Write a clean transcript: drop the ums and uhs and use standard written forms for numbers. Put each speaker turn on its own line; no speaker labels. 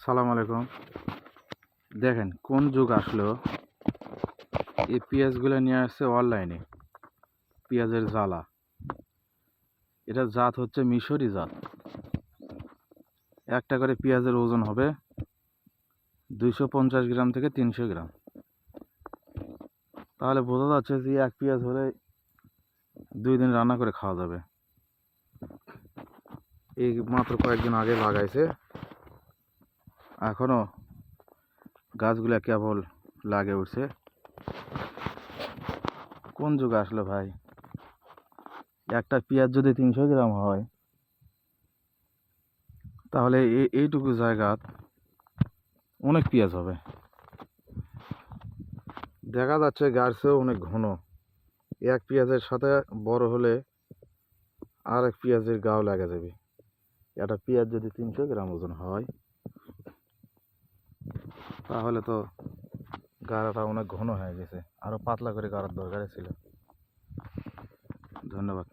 সালাম আলাইকুম। দেখেন কোন যুগ আসলো, এই পেঁয়াজগুলো নিয়ে আসছে অনলাইনে। পেঁয়াজের জ্বালা, এটা জাত হচ্ছে মিশরি জাত। একটা করে পেঁয়াজের ওজন হবে 250 গ্রাম থেকে 300 গ্রাম। তাহলে বোঝা যাচ্ছে যে এক পেঁয়াজ হলে 2 দিন রান্না করে খাওয়া যাবে। এই মাত্র কয়েকদিন আগে লাগাইছে, এখনো গাছগুলো কেবল লাগে উঠছে। কোন যুগ আসলো ভাই! একটা পেঁয়াজ যদি 300 গ্রাম হয়, তাহলে এইটুকু জায়গা অনেক পেঁয়াজ হবে। দেখা যাচ্ছে গাছেও অনেক ঘন। এক পেঁয়াজের সাথে বড় হলে আর এক পেঁয়াজের গাও লাগা যাবে। একটা পেঁয়াজ যদি 300 গ্রাম ওজন হয়, তাহলে তো গাড়াটা অনেক ঘন হয়ে গেছে, আরো পাতলা করে গাড়ার দরকার ছিল। ধন্যবাদ।